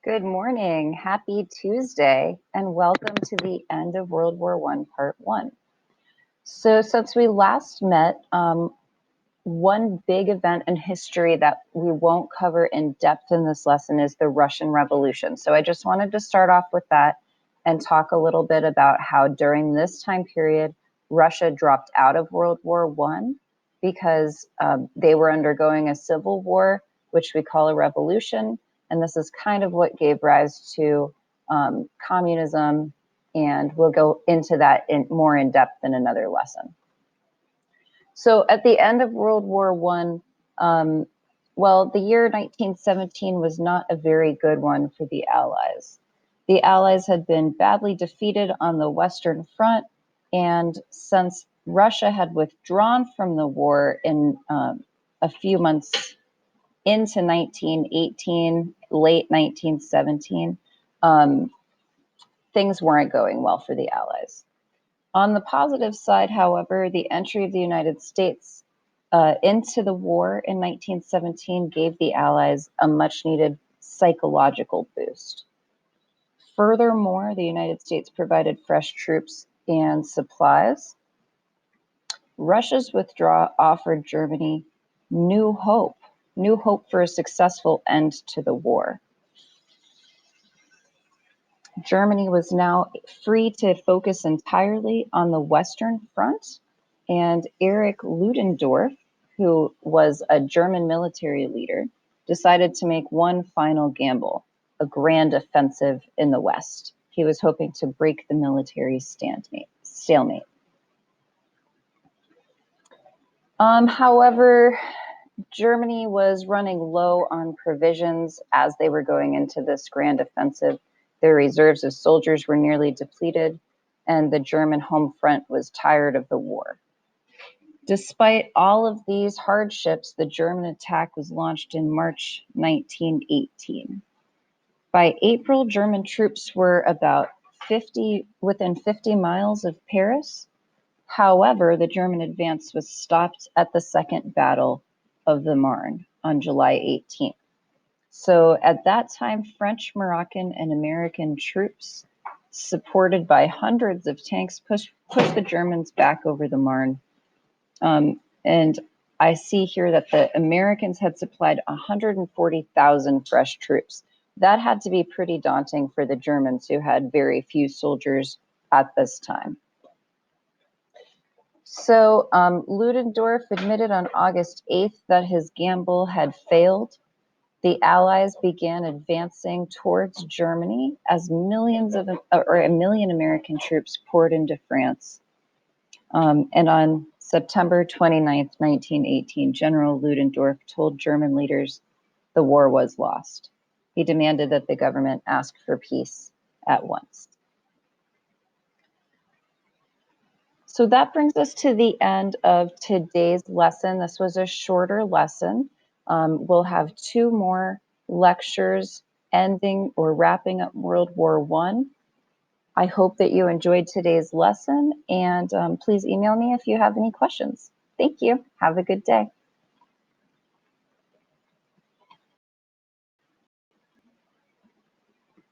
Good morning. Happy Tuesday, and welcome to the end of World War I, Part 1. So since we last met, one big event in history that we won't cover in depth in this lesson is the Russian Revolution. So I just wanted to start off with that and talk a little bit about how during this time period, Russia dropped out of World War I because they were undergoing a civil war, which we call a revolution. And this is kind of what gave rise to communism. And we'll go into that more in depth in another lesson. So at the end of World War I, the year 1917 was not a very good one for the Allies. The Allies had been badly defeated on the Western Front, and since Russia had withdrawn from the war in a few months into 1918, late 1917, things weren't going well for the Allies. On the positive side, however, the entry of the United States into the war in 1917 gave the Allies a much-needed psychological boost. Furthermore, the United States provided fresh troops and supplies. Russia's withdrawal offered Germany new hope for a successful end to the war. Germany was now free to focus entirely on the Western Front, and Erich Ludendorff, who was a German military leader, decided to make one final gamble, a grand offensive in the West. He was hoping to break the military stalemate. However, Germany was running low on provisions as they were going into this grand offensive. Their reserves of soldiers were nearly depleted, and the German home front was tired of the war. Despite all of these hardships, the German attack was launched in March 1918. By April, German troops were about within 50 miles of Paris. However, the German advance was stopped at the Second Battle of the Marne on July 18th. So at that time, French, Moroccan, and American troops, supported by hundreds of tanks, pushed the Germans back over the Marne. And I see here that the Americans had supplied 140,000 fresh troops. That had to be pretty daunting for the Germans, who had very few soldiers at this time. So Ludendorff admitted on August 8th that his gamble had failed. The Allies began advancing towards Germany as a million American troops poured into France. And on September 29th, 1918, General Ludendorff told German leaders the war was lost. He demanded that the government ask for peace at once. So that brings us to the end of today's lesson. This was a shorter lesson. We'll have two more lectures ending or wrapping up World War I. I hope that you enjoyed today's lesson, and please email me if you have any questions. Thank you. Have a good day.